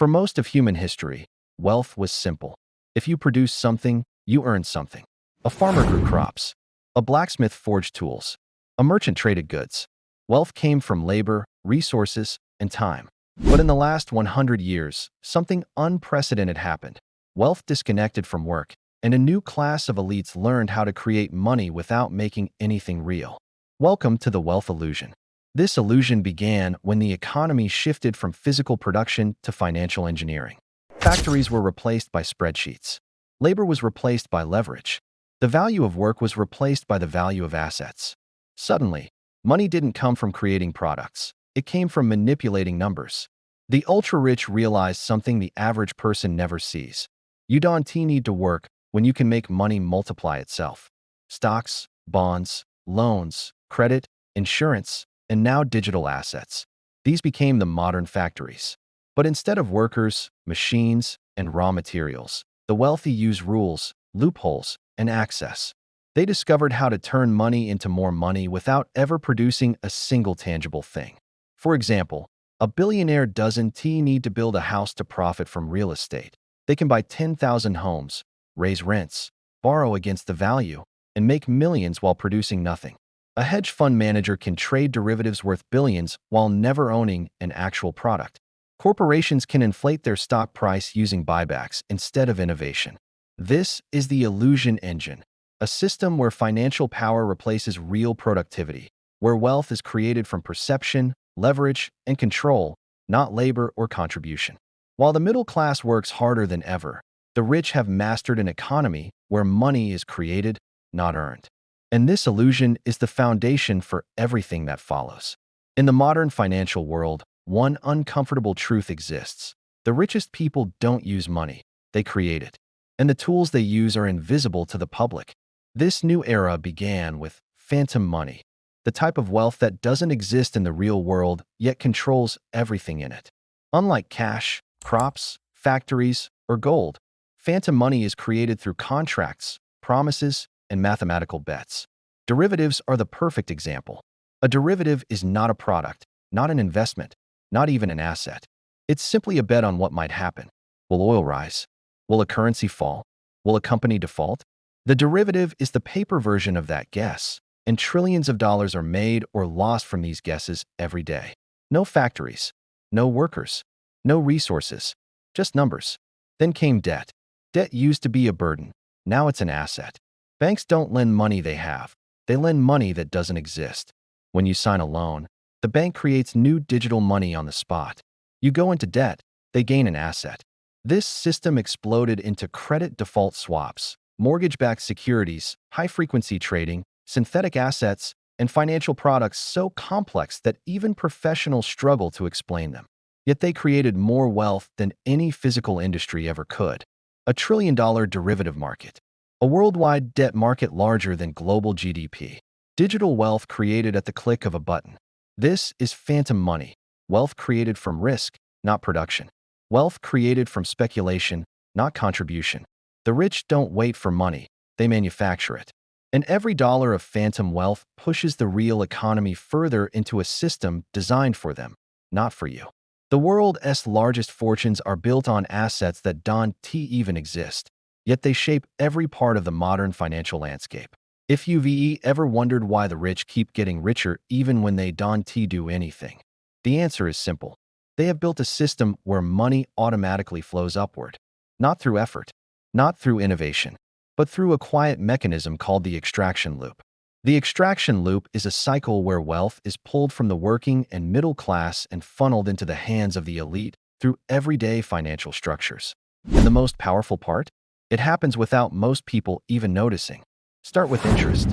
For most of human history, wealth was simple. If you produced something, you earned something. A farmer grew crops. A blacksmith forged tools. A merchant traded goods. Wealth came from labor, resources, and time. But in the last 100 years, something unprecedented happened. Wealth disconnected from work, and a new class of elites learned how to create money without making anything real. Welcome to the wealth illusion. This illusion began when the economy shifted from physical production to financial engineering. Factories were replaced by spreadsheets. Labor was replaced by leverage. The value of work was replaced by the value of assets. Suddenly, money didn't come from creating products. It came from manipulating numbers. The ultra-rich realized something the average person never sees. You don't need to work when you can make money multiply itself. Stocks, bonds, loans, credit, insurance, and now digital assets. These became the modern factories. But instead of workers, machines, and raw materials, the wealthy use rules, loopholes, and access. They discovered how to turn money into more money without ever producing a single tangible thing. For example, a billionaire doesn't need to build a house to profit from real estate. They can buy 10,000 homes, raise rents, borrow against the value, and make millions while producing nothing. A hedge fund manager can trade derivatives worth billions while never owning an actual product. Corporations can inflate their stock price using buybacks instead of innovation. This is the illusion engine, a system where financial power replaces real productivity, where wealth is created from perception, leverage, and control, not labor or contribution. While the middle class works harder than ever, the rich have mastered an economy where money is created, not earned. And this illusion is the foundation for everything that follows. In the modern financial world, one uncomfortable truth exists. The richest people don't use money, they create it. And the tools they use are invisible to the public. This new era began with phantom money, the type of wealth that doesn't exist in the real world yet controls everything in it. Unlike cash, crops, factories, or gold, phantom money is created through contracts, promises, and mathematical bets. Derivatives are the perfect example. A derivative is not a product, not an investment, not even an asset. It's simply a bet on what might happen. Will oil rise? Will a currency fall? Will a company default? The derivative is the paper version of that guess, and trillions of dollars are made or lost from these guesses every day. No factories, no workers, no resources, just numbers. Then came debt. Debt used to be a burden. Now it's an asset. Banks don't lend money they have. They lend money that doesn't exist. When you sign a loan, the bank creates new digital money on the spot. You go into debt, they gain an asset. This system exploded into credit default swaps, mortgage-backed securities, high-frequency trading, synthetic assets, and financial products so complex that even professionals struggle to explain them. Yet they created more wealth than any physical industry ever could. A trillion-dollar derivative market. A worldwide debt market larger than global GDP. Digital wealth created at the click of a button. This is phantom money. Wealth created from risk, not production. Wealth created from speculation, not contribution. The rich don't wait for money, they manufacture it. And every dollar of phantom wealth pushes the real economy further into a system designed for them, not for you. The world's largest fortunes are built on assets that don't even exist, yet they shape every part of the modern financial landscape. If you've ever wondered why the rich keep getting richer even when they don't do anything, the answer is simple. They have built a system where money automatically flows upward, not through effort, not through innovation, but through a quiet mechanism called the extraction loop. The extraction loop is a cycle where wealth is pulled from the working and middle class and funneled into the hands of the elite through everyday financial structures. And the most powerful part? It happens without most people even noticing. Start with interest.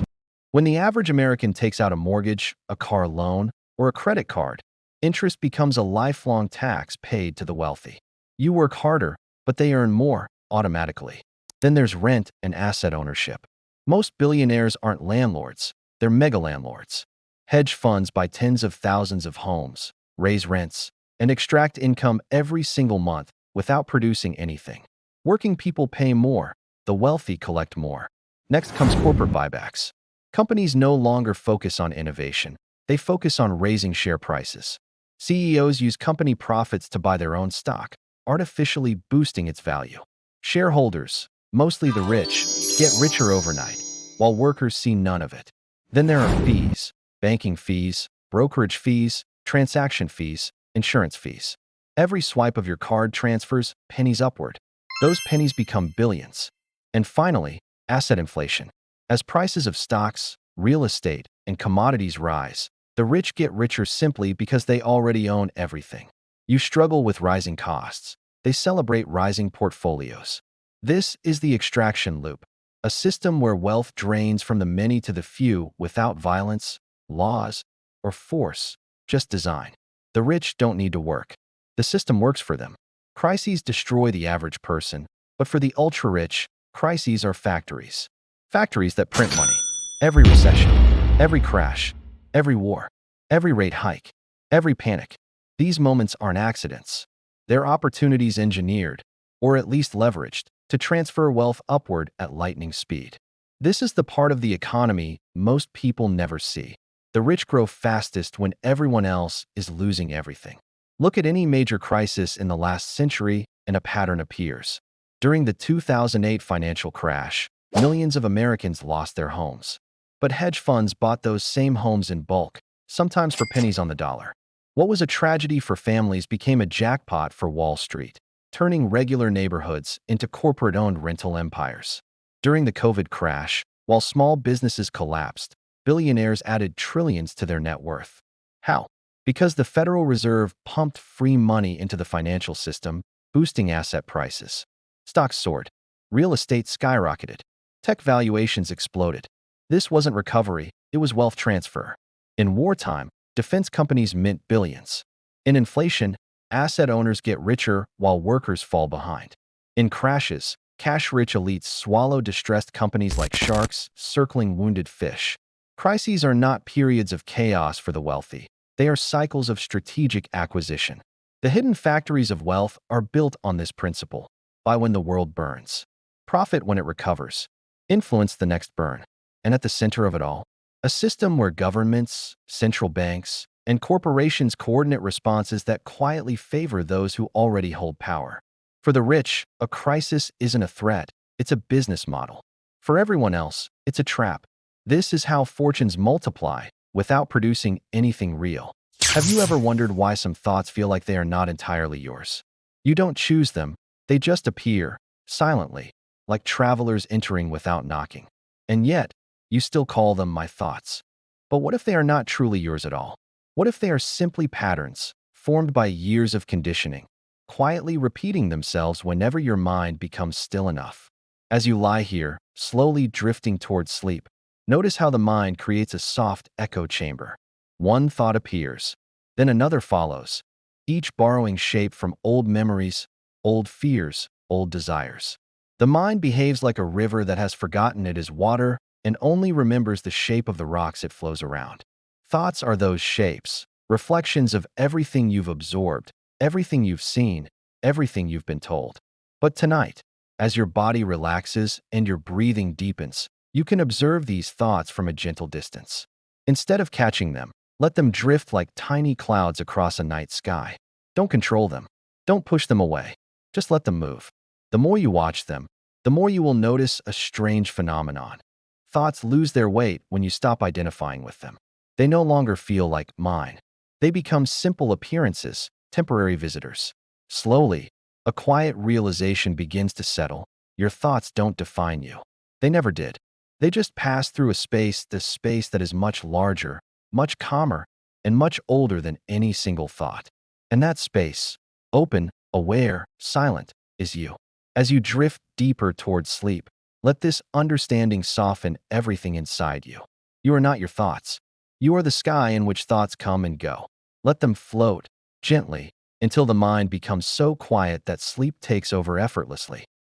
When the average American takes out a mortgage, a car loan, or a credit card, interest becomes a lifelong tax paid to the wealthy. You work harder, but they earn more automatically. Then there's rent and asset ownership. Most billionaires aren't landlords, they're mega landlords. Hedge funds buy tens of thousands of homes, raise rents, and extract income every single month without producing anything. Working people pay more, the wealthy collect more. Next comes corporate buybacks. Companies no longer focus on innovation, they focus on raising share prices. CEOs use company profits to buy their own stock, artificially boosting its value. Shareholders, mostly the rich, get richer overnight, while workers see none of it. Then there are fees, banking fees, brokerage fees, transaction fees, insurance fees. Every swipe of your card transfers pennies upward. Those pennies become billions. And finally, asset inflation. As prices of stocks, real estate, and commodities rise, the rich get richer simply because they already own everything. You struggle with rising costs. They celebrate rising portfolios. This is the extraction loop, a system where wealth drains from the many to the few without violence, laws, or force, just design. The rich don't need to work. The system works for them. Crises destroy the average person, but for the ultra-rich, crises are factories. Factories that print money. Every recession, every crash, every war, every rate hike, every panic. These moments aren't accidents. They're opportunities engineered, or at least leveraged, to transfer wealth upward at lightning speed. This is the part of the economy most people never see. The rich grow fastest when everyone else is losing everything. Look at any major crisis in the last century and a pattern appears. During the 2008 financial crash, millions of Americans lost their homes. But hedge funds bought those same homes in bulk, sometimes for pennies on the dollar. What was a tragedy for families became a jackpot for Wall Street, turning regular neighborhoods into corporate-owned rental empires. During the COVID crash, while small businesses collapsed, billionaires added trillions to their net worth. How? Because the Federal Reserve pumped free money into the financial system, boosting asset prices. Stocks soared. Real estate skyrocketed. Tech valuations exploded. This wasn't recovery, it was wealth transfer. In wartime, defense companies mint billions. In inflation, asset owners get richer while workers fall behind. In crashes, cash-rich elites swallow distressed companies like sharks circling wounded fish. Crises are not periods of chaos for the wealthy. They are cycles of strategic acquisition. The hidden factories of wealth are built on this principle. Buy when the world burns. Profit when it recovers. Influence the next burn. And at the center of it all, a system where governments, central banks, and corporations coordinate responses that quietly favor those who already hold power. For the rich, a crisis isn't a threat, it's a business model. For everyone else, it's a trap. This is how fortunes multiply without producing anything real. Have you ever wondered why some thoughts feel like they are not entirely yours? You don't choose them, they just appear, silently, like travelers entering without knocking. And yet, you still call them my thoughts. But what if they are not truly yours at all? What if they are simply patterns, formed by years of conditioning, quietly repeating themselves whenever your mind becomes still enough? As you lie here, slowly drifting towards sleep, notice how the mind creates a soft echo chamber. One thought appears, then another follows, each borrowing shape from old memories, old fears, old desires. The mind behaves like a river that has forgotten it is water and only remembers the shape of the rocks it flows around. Thoughts are those shapes, reflections of everything you've absorbed, everything you've seen, everything you've been told. But tonight, as your body relaxes and your breathing deepens, you can observe these thoughts from a gentle distance. Instead of catching them, let them drift like tiny clouds across a night sky. Don't control them. Don't push them away. Just let them move. The more you watch them, the more you will notice a strange phenomenon. Thoughts lose their weight when you stop identifying with them. They no longer feel like mine. They become simple appearances, temporary visitors. Slowly, a quiet realization begins to settle. Your thoughts don't define you. They never did. They just pass through the space that is much larger, much calmer, and much older than any single thought. And that space, open, aware, silent, is you. As you drift deeper towards sleep, let this understanding soften everything inside you. You are not your thoughts. You are the sky in which thoughts come and go. Let them float, gently, until the mind becomes so quiet that sleep takes over effortlessly.